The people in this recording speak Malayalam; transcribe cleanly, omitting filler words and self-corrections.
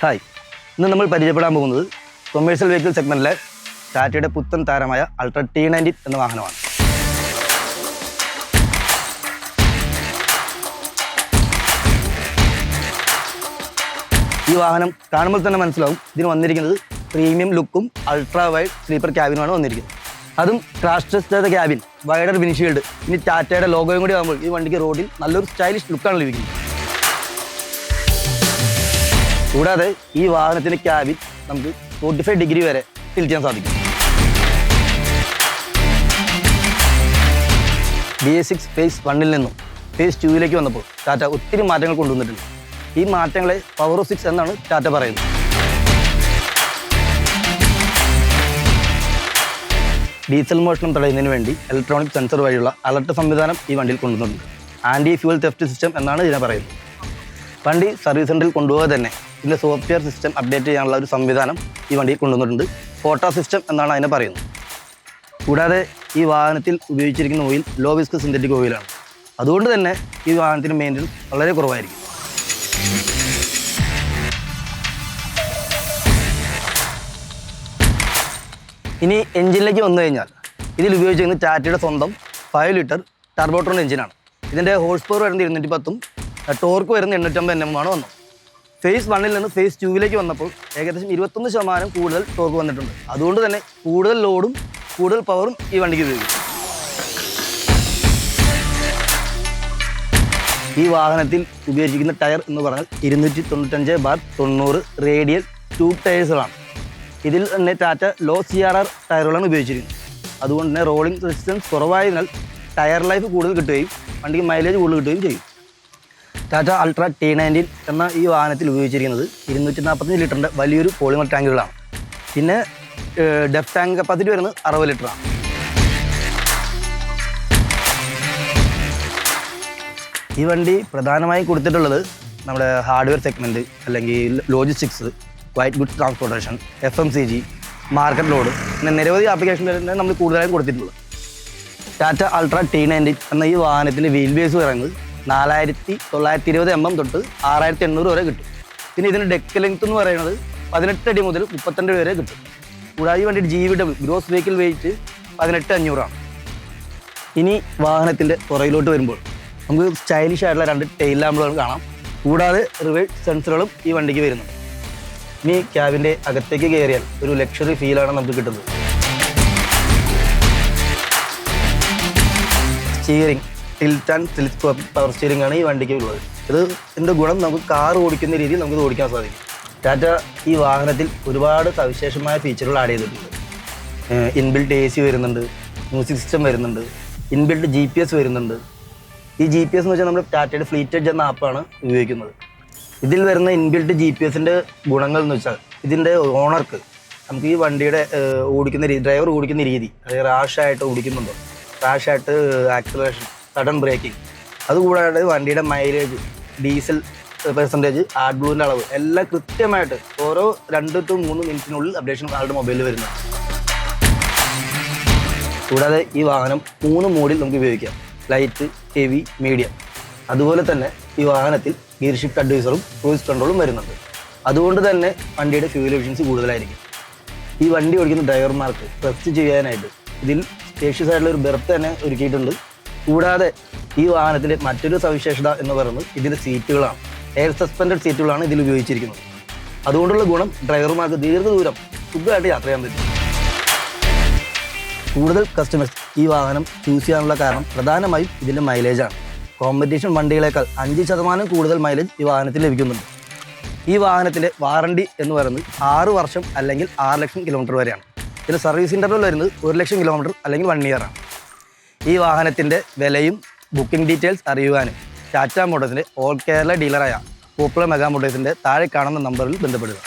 ഹായ്, ഇന്ന് നമ്മൾ പരിചയപ്പെടാൻ പോകുന്നത് കൊമേഴ്സ്യൽ വെഹിക്കിൾ സെഗ്മെൻറ്റിലെ ടാറ്റയുടെ പുത്തൻ താരമായ അൾട്ര T90 എന്ന വാഹനമാണ്. ഈ വാഹനം കാണുമ്പോൾ തന്നെ മനസ്സിലാവും ഇതിന് വന്നിരിക്കുന്നത് പ്രീമിയം ലുക്കും അൾട്രാ വൈഡ് സ്ലീപ്പർ ക്യാബിനുമാണ് വന്നിരിക്കുന്നത്. അതും ക്രാഷ് ടെസ്റ്റ് ചെയ്ത ക്യാബിൻ, വൈഡർ വിൻഷീൽഡ്, ഇനി ടാറ്റയുടെ ലോഗോയും കൂടി ആകുമ്പോൾ ഈ വണ്ടിക്ക് റോഡിൽ നല്ലൊരു സ്റ്റൈലിഷ് ലുക്കാണ് ലഭിക്കുന്നത്. കൂടാതെ ഈ വാഹനത്തിൻ്റെ ക്യാബിൻ നമുക്ക് 45 ഡിഗ്രി വരെ ടിൽറ്റ് ചെയ്യാൻ സാധിക്കും. BS6 ഫേസ് 1 നിന്നും ഫേസ് 2 വന്നപ്പോൾ ടാറ്റ ഒത്തിരി മാറ്റങ്ങൾ കൊണ്ടുവന്നിട്ടുണ്ട്. ഈ മാറ്റങ്ങളെ പവർ ഓഫ് 6 എന്നാണ് ടാറ്റ പറയുന്നത്. ഡീസൽ മോഷണം തടയുന്നതിന് വേണ്ടി ഇലക്ട്രോണിക് സെൻസർ വഴിയുള്ള അലർട്ട് സംവിധാനം ഈ വണ്ടിയിൽ കൊണ്ടുവന്നിട്ടുണ്ട്. ആൻറ്റി ഫ്യൂവൽ തെഫ്റ്റ് സിസ്റ്റം എന്നാണ് ഇതിനെ പറയുന്നത്. വണ്ടി സർവീസ് സെൻറ്ററിൽ കൊണ്ടുപോകാതെ തന്നെ ഇതിൻ്റെ സോഫ്റ്റ്വെയർ സിസ്റ്റം അപ്ഡേറ്റ് ചെയ്യാനുള്ള ഒരു സംവിധാനം ഈ വണ്ടിയിൽ കൊണ്ടുവന്നിട്ടുണ്ട്. ഫോട്ടോ സിസ്റ്റം എന്നാണ് അതിനെ പറയുന്നത്. കൂടാതെ ഈ വാഹനത്തിൽ ഉപയോഗിച്ചിരിക്കുന്ന ഓയിൽ ലോ വിസ്ക് സിന്തറ്റിക് ഓയിലാണ്. അതുകൊണ്ട് തന്നെ ഈ വാഹനത്തിന് മെയിൻ്റനൻസ് വളരെ കുറവായിരിക്കും. ഇനി എഞ്ചിനിലേക്ക് വന്നു കഴിഞ്ഞാൽ ഇതിൽ ഉപയോഗിച്ചിരിക്കുന്നത് ടാറ്റയുടെ സ്വന്തം 5 ലിറ്റർ ടർബോട്രോൺ എഞ്ചിനാണ്. ഇതിൻ്റെ ഹോഴ്സ് പവർ വരുന്നത് 210-ഉം ടോർക്ക് വരുന്നത് 850 Nm വന്നത്. ഫേസ് 1 നിന്ന് ഫേസ് 2 വന്നപ്പോൾ ഏകദേശം 21% കൂടുതൽ ടോർക്ക് വന്നിട്ടുണ്ട്. അതുകൊണ്ട് തന്നെ കൂടുതൽ ലോഡും കൂടുതൽ പവറും ഈ വണ്ടിക്ക് ഉപയോഗിക്കും. ഈ വാഹനത്തിൽ ഉപയോഗിച്ചിരിക്കുന്ന ടയർ എന്ന് പറഞ്ഞാൽ 295/90 റേഡിയൽ ട്യൂബ് ടയേഴ്സുകളാണ്. ഇതിൽ തന്നെ ടാറ്റ ലോ CRR ടയറുകളാണ് ഉപയോഗിച്ചിരിക്കുന്നത്. അതുകൊണ്ട് തന്നെ റോളിംഗ് റെസിസ്റ്റൻസ് കുറവായതിനാൽ ടയർ ലൈഫ് കൂടുതൽ കിട്ടുകയും വണ്ടിക്ക് മൈലേജ് കൂടുതൽ കിട്ടുകയും ചെയ്യും. ടാറ്റ അൾട്ര T90 എന്ന ഈ വാഹനത്തിൽ ഉപയോഗിച്ചിരിക്കുന്നത് 245 ലിറ്ററിൻ്റെ വലിയൊരു പോളിമർ ടാങ്കുകളാണ്. പിന്നെ ഡെഫ് ടാങ്ക് കപ്പാസിറ്റി വരുന്നത് 60 ലിറ്ററാണ്. ഈ വണ്ടി പ്രധാനമായും കൊടുത്തിട്ടുള്ളത് നമ്മുടെ ഹാർഡ്വെയർ സെഗ്മെൻറ്റ്, അല്ലെങ്കിൽ logistics, white goods transportation, FMCG, market load, പിന്നെ നിരവധി ആപ്ലിക്കേഷനിൽ നമ്മൾ കൂടുതലായും കൊടുത്തിട്ടുള്ളത്. ടാറ്റ അൾട്ര T90 എന്ന ഈ വാഹനത്തിൻ്റെ വീൽ ബേസ് പറയുന്നത് 4920 mm തൊട്ട് 6800 വരെ കിട്ടും. പിന്നെ ഇതിൻ്റെ ഡെക്ക് ലെങ്ത് എന്ന് പറയുന്നത് 18 അടി മുതൽ 32 വരെ കിട്ടും. കൂടാതെ ഈ വണ്ടിയുടെ GVW ഗ്രോസ് വെഹിക്കിൾ വെയിറ്റ് 18500 ഇനി വാഹനത്തിൻ്റെ പുറകിലോട്ട് വരുമ്പോൾ നമുക്ക് സ്റ്റൈലിഷ് ആയിട്ടുള്ള 2 ടെയിൽ ലാമ്പുകൾ കാണാം. കൂടാതെ റിവേഴ്സ് സെൻസറുകളും ഈ വണ്ടിക്ക് വരുന്നുണ്ട്. ഇനി ക്യാബിൻ്റെ അകത്തേക്ക് കയറിയാൽ ഒരു ലക്ഷറി ഫീലാണ് നമുക്ക് കിട്ടുന്നത്. Steering tilt and telescopic power steering ആണ് ഈ വണ്ടിക്ക് ഉള്ളത്. ഇതിൻ്റെ ഗുണം നമുക്ക് കാർ ഓടിക്കുന്ന രീതിയിൽ നമുക്ക് ഓടിക്കാൻ സാധിക്കും. ടാറ്റ ഈ വാഹനത്തിൽ ഒരുപാട് സവിശേഷമായ ഫീച്ചറുകൾ ആഡ് ചെയ്തിട്ടുണ്ട്. ഇൻബിൽറ്റ് AC വരുന്നുണ്ട്, മ്യൂസിക് സിസ്റ്റം വരുന്നുണ്ട്, ഇൻബിൽറ്റ് GPS വരുന്നുണ്ട്. ഈ GPS എന്ന് വെച്ചാൽ നമ്മുടെ ടാറ്റയുടെ ഫ്ലീറ്റ് എഡ്ജ് എന്ന ആപ്പാണ് ഉപയോഗിക്കുന്നത്. ഇതിൽ വരുന്ന ഇൻബിൽറ്റ് GPS-ൻ്റെ ഗുണങ്ങൾ എന്ന് വെച്ചാൽ ഇതിൻ്റെ ഓണർക്ക് നമുക്ക് ഈ വണ്ടിയുടെ ഡ്രൈവർ ഓടിക്കുന്ന രീതി, അതായത് റാഷായിട്ട് ഓടിക്കുന്നുണ്ടോ, റാഷായിട്ട് ആക്സിലറേഷൻ, സഡൻ ബ്രേക്കിംഗ്, അതുകൂടാതെ വണ്ടിയുടെ മൈലേജ്, ഡീസൽ പെർസെൻറ്റേജ്, ആഡ് ബ്ലൂവിൻ്റെ അളവ് എല്ലാം കൃത്യമായിട്ട് ഓരോ 2 to 3 മിനിറ്റിനുള്ളിൽ അപ്ഡേഷൻ ആളുടെ മൊബൈലിൽ വരുന്നത്. കൂടാതെ ഈ വാഹനം 3 മോഡിൽ നമുക്ക് ഉപയോഗിക്കാം: ലൈറ്റ്, ഹെവി, മീഡിയം. അതുപോലെ തന്നെ ഈ വാഹനത്തിൽ ഗിയർ ഷിഫ്റ്റ് അഡ്വൈസറും ക്രൂയിസ് കൺട്രോളും വരുന്നുണ്ട്. അതുകൊണ്ട് തന്നെ വണ്ടിയുടെ ഫ്യൂൽ എഫിഷ്യൻസി കൂടുതലായിരിക്കും. ഈ വണ്ടി ഓടിക്കുന്ന ഡ്രൈവർമാർക്ക് റെസ്റ്റ് ചെയ്യാനായിട്ട് ഇതിൽ സ്പേഷ്യസ് ആയിട്ടുള്ള ഒരു ബെർത്ത് തന്നെ ഒരുക്കിയിട്ടുണ്ട്. കൂടാതെ ഈ വാഹനത്തിൻ്റെ മറ്റൊരു സവിശേഷത എന്ന് പറയുന്നത് ഇതിൻ്റെ സീറ്റുകളാണ്. എയർ സസ്പെൻഡഡ് സീറ്റുകളാണ് ഇതിൽ ഉപയോഗിച്ചിരിക്കുന്നത്. അതുകൊണ്ടുള്ള ഗുണം ഡ്രൈവർമാർക്ക് ദീർഘദൂരം സുഖമായിട്ട് യാത്ര ചെയ്യാൻ പറ്റും. കൂടുതൽ കസ്റ്റമേഴ്സ് ഈ വാഹനം ചൂസ് ചെയ്യാനുള്ള കാരണം പ്രധാനമായും ഇതിൻ്റെ മൈലേജാണ്. കോമ്പറ്റീഷൻ വണ്ടികളേക്കാൾ 5% കൂടുതൽ മൈലേജ് ഈ വാഹനത്തിൽ ലഭിക്കുന്നുണ്ട്. ഈ വാഹനത്തിൻ്റെ വാറണ്ടി എന്ന് പറയുന്നത് 6 വർഷം അല്ലെങ്കിൽ 6 ലക്ഷം കിലോമീറ്റർ വരെയാണ്. ഇതിന് സർവീസ് ഇൻ്റർവൽ വരുന്നത് 1 ലക്ഷം കിലോമീറ്റർ അല്ലെങ്കിൽ 1 ഇയറാണ്. ഈ വാഹനത്തിൻ്റെ വിലയും ബുക്കിംഗ് ഡീറ്റെയിൽസ് അറിയുവാനും ടാറ്റ മോട്ടോഴ്സിൻ്റെ ഓൾ കേരള ഡീലറായ പോപ്പുലർ മെഗാ മോട്ടോഴ്സിൻ്റെ താഴെ കാണുന്ന നമ്പറിൽ ബന്ധപ്പെടുക.